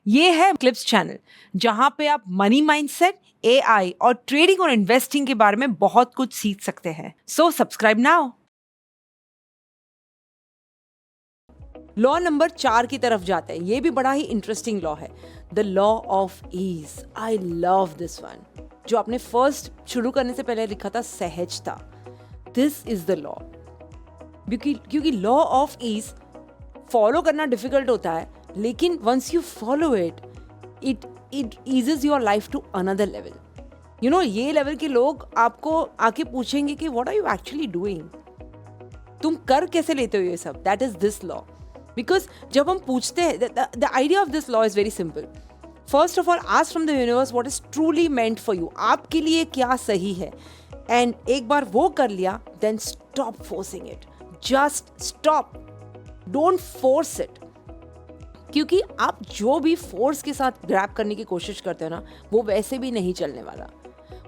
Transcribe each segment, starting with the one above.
ये है clips channel, जहां पे आप मनी माइंडसेट, एआई और ट्रेडिंग और इन्वेस्टिंग के बारे में बहुत कुछ सीख सकते हैं। So subscribe now. Law number 4 की तरफ जाते हैं। ये भी बड़ा ही इंटरेस्टिंग लॉ है, the law of ease. I love this one. जो आपने फर्स्ट शुरू करने से पहले लिखा था सहजता, दिस इज द लॉ। क्योंकि लॉ ऑफ ईज फॉलो करना डिफिकल्ट होता है, लेकिन once you follow it it eases your life to another level. You know, ये लेवल के लोग आपको आके पूछेंगे कि what are you actually doing, तुम कर कैसे लेते हो ये सब। That is this law. Because जब हम पूछते हैं, the idea of this law is very simple. First of all, ask from the universe what is truly meant for you, आपके लिए क्या सही है। एंड एक बार वो कर लिया, then stop forcing it. Just stop, don't force it. क्योंकि आप जो भी फोर्स के साथ ग्रैब करने की कोशिश करते हो ना, वो वैसे भी नहीं चलने वाला।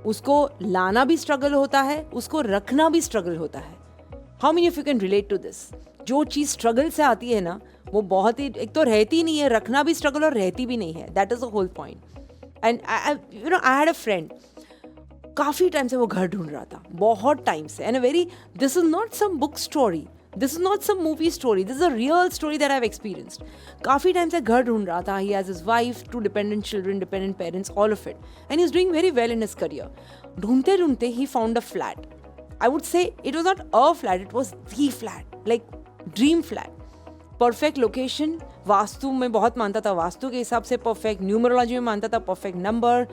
उसको लाना भी स्ट्रगल होता है, उसको रखना भी स्ट्रगल होता है। How many of you can relate to this? जो चीज़ स्ट्रगल से आती है ना, वो बहुत ही, एक तो रहती नहीं है, रखना भी स्ट्रगल और रहती भी नहीं है। That is the whole point. And I had a friend, काफ़ी टाइम से वो घर ढूंढ रहा था, बहुत टाइम से। And this is not some book story, this is not some movie story, this is a real story that I have experienced. काफ़ी टाइम से घर ढूंढ रहा था। He has his wife, 2 dependent children, dependent parents, all of it, and he is doing very well in his career. ढूंढते ढूंढते he found a flat. I would say it was not a flat, it was the flat, like dream flat. Perfect location, vastu में बहुत मानता था, वास्तु के हिसाब से perfect, numerology में मानता था, परफेक्ट नंबर,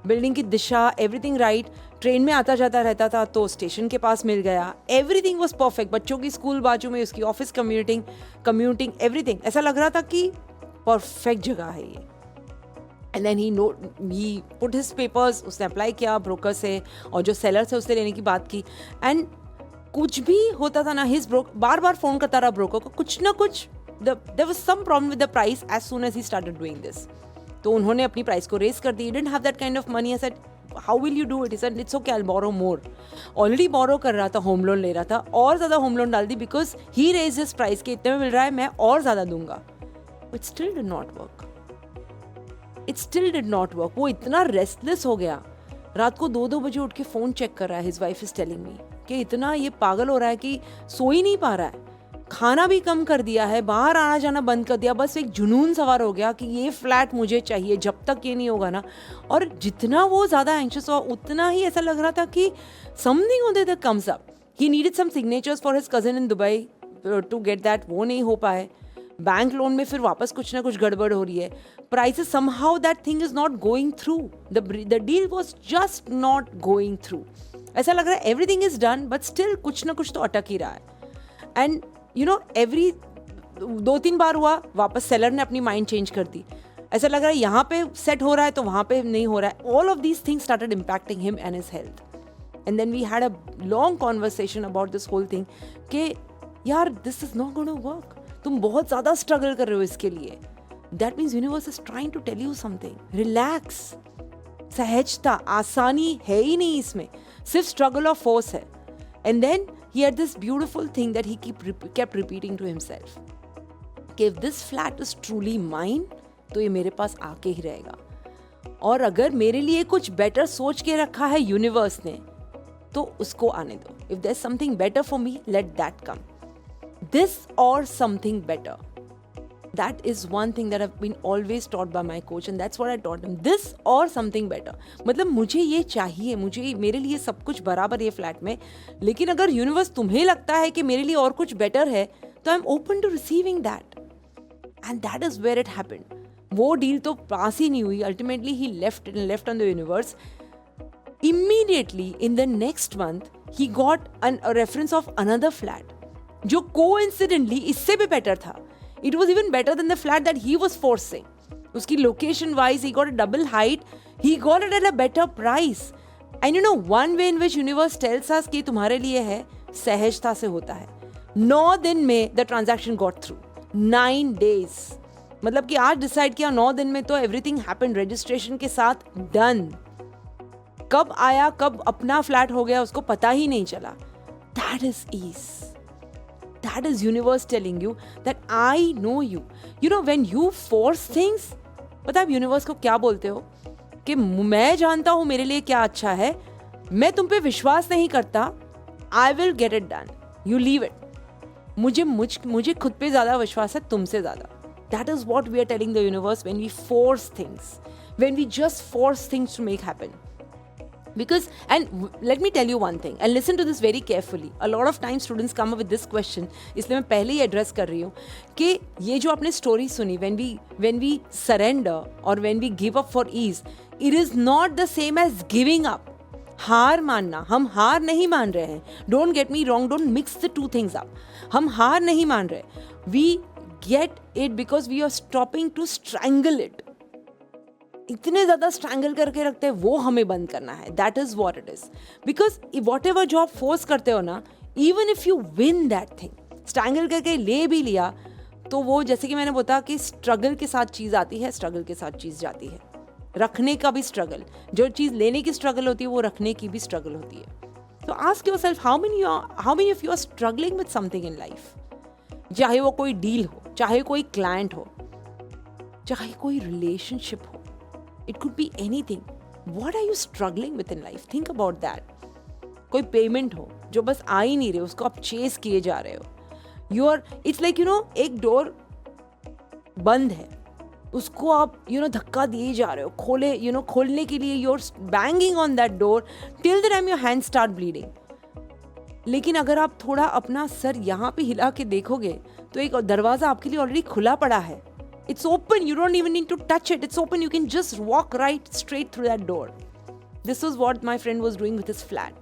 बिल्डिंग की दिशा, एवरीथिंग राइट। ट्रेन में आता जाता रहता था तो स्टेशन के पास मिल गया। Everything was perfect. बच्चों की स्कूल बाजू में, उसकी ऑफिस कम्यूटिंग एवरीथिंग, ऐसा लग रहा था कि परफेक्ट जगह है ये। And then he put his papers, उसने अप्लाई किया ब्रोकर से, और जो सेलर से उससे लेने की बात की। एंड कुछ भी होता था ना, बार बार फोन करता रहा ब्रोकर को, कुछ ना कुछ, there was some problem with the price as soon as he started doing this. तो उन्होंने अपनी प्राइस को रेस कर दी। He didn't have that kind of money. I said, how will you do it? He said, it's okay, I'll borrow more. Already borrow कर रहा था, home loan ले रहा था, और ज़्यादा होम लोन डाल दी, because he raise this price के इतने में मिल रहा है, मैं और ज़्यादा दूंगा। It still did not work. It still did not work. वो इतना रेस्टलेस हो गया, रात को 2-2 बजे उठ के फ़ोन चेक कर रहा है। His wife is telling me कि इतना ये पागल हो रहा है कि सो ही नहीं पा रहा है, खाना भी कम कर दिया है, बाहर आना जाना बंद कर दिया, बस एक जुनून सवार हो गया कि ये फ्लैट मुझे चाहिए, जब तक ये नहीं होगा ना। और जितना वो ज़्यादा एंशियस हुआ, उतना ही ऐसा लग रहा था कि something on the comes up. He needed some signatures for his cousin in Dubai to get that, वो नहीं हो पाए। बैंक लोन में फिर वापस कुछ ना कुछ गड़बड़ हो रही है। Prices, somehow that thing is not going through, the deal was just not going through. ऐसा लग रहा है everything is done, but still कुछ ना कुछ तो अटक ही रहा है। एंड यू नो, एवरी 2-3 बार हुआ, वापस सेलर ने अपनी माइंड चेंज कर दी। ऐसा लग रहा है यहाँ पे सेट हो रहा है तो वहाँ पे नहीं हो रहा है। All of these things started impacting him and his health. And then we had a long conversation about this whole thing कि यार, this is not gonna work, तुम बहुत ज़्यादा स्ट्रगल कर रहे हो इसके लिए। That means universe is trying to tell you something. Relax, सहजता, आसानी है ही नहीं इसमें, सिर्फ स्ट्रगल और फोर्स है। And then he had this beautiful thing that he kept repeating to himself कि if this flat is truly mine, तो ये मेरे पास आके ही रहेगा। और अगर मेरे लिए कुछ बेटर सोच के रखा है यूनिवर्स ने, तो उसको आने दो। if there's something better for me, let that come. This or something better. That is one thing that I've been always taught by my coach, and that's what I taught him. This or something better. मतलब मुझे ये चाहिए, मुझे, मेरे लिए सब कुछ बराबर है फ्लैट में, लेकिन अगर यूनिवर्स तुम्हें लगता है कि मेरे लिए और कुछ बेटर है, तो I am open to receiving that. And that is where it happened. वो डील तो पास ही नहीं हुई। Ultimately he left on the universe. Immediately in the next month he got a reference of another flat, जो coincidentally इससे भी better था। It was even better than the flat that he was forcing. उसकी location wise, he got a double height. He got it at a better price. And you know, one way in which universe tells us कि तुम्हारे लिए है, सहजता से होता है। 9 दिन में the transaction got through. 9 days. मतलब कि आज डिसाइड किया, 9 दिन में तो everything happened, registration के साथ done. कब आया, कब अपना फ्लैट हो गया, उसको पता ही नहीं चला। That is ease. That is universe telling you that I know you. You know, when you force things, पता है आप यूनिवर्स को क्या बोलते हो कि मैं जानता हूं मेरे लिए क्या अच्छा है, मैं तुम पे विश्वास नहीं करता, I will get it done, you leave it. मुझे खुद पे ज्यादा विश्वास है तुमसे ज्यादा। That is what we are telling the universe when we force things, when we just force things to make happen. Because, and let me tell you one thing, and listen to this very carefully. A lot of times students come up with this question, इसलिए मैं पहले ही address कर रही हूँ कि ये जो आपने story सुनी, when we surrender or when we give up for ease, it is not the same as giving up. हार मानना, हम हार नहीं मान रहे हैं. Don't get me wrong, don't mix the two things up. हम हार नहीं मान रहे. We get it because we are stopping to strangle it. इतने ज़्यादा स्ट्रैंगल करके रखते हैं, वो हमें बंद करना है. That is what it is. Because what ever जो आप फोर्स करते हो ना, even if you win that thing, strangle करके ले भी लिया तो वो, जैसे कि मैंने बोला कि स्ट्रगल के साथ चीज़ आती है, स्ट्रगल के साथ चीज़ जाती है. रखने का भी स्ट्रगल, जो चीज़ लेने की स्ट्रगल होती है वो रखने की भी स्ट्रगल होती है. तो ask yourself, how many of you are struggling with something in life. चाहे वो कोई डील हो, चाहे कोई क्लाइंट हो, चाहे कोई रिलेशनशिप हो. It could be anything. What are you struggling with in life? Think about that. कोई पेमेंट हो जो बस आ ही नहीं रहे, उसको आप चेस किए जा रहे हो. It's like, एक डोर बंद है, उसको आप धक्का दिए जा रहे हो, खोलने के लिए you're banging on that door till the time your hands start bleeding. लेकिन अगर आप थोड़ा अपना सर यहाँ पे हिला के देखोगे तो एक दरवाजा आपके लिए ऑलरेडी खुला पड़ा है. It's open, you don't even need to touch it. It's open, you can just walk right straight through that door. This was what my friend was doing with his flat.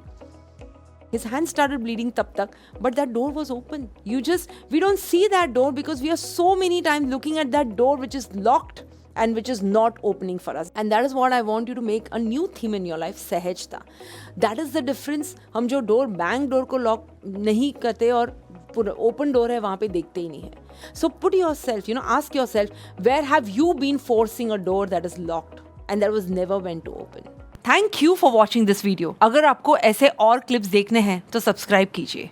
His hand started bleeding tab tak, but that door was open. We don't see that door because we are so many times looking at that door which is locked and which is not opening for us. And that is what I want you to make a new theme in your life, सहजता. That is the difference. हम जो bank door को lock नहीं करते और open door है वहां पे देखते ही नहीं है. So put yourself, ask yourself, where have you been forcing a door that is locked and that was never meant to open. Thank you for watching this video. अगर आपको ऐसे और क्लिप्स देखने हैं तो subscribe कीजिए.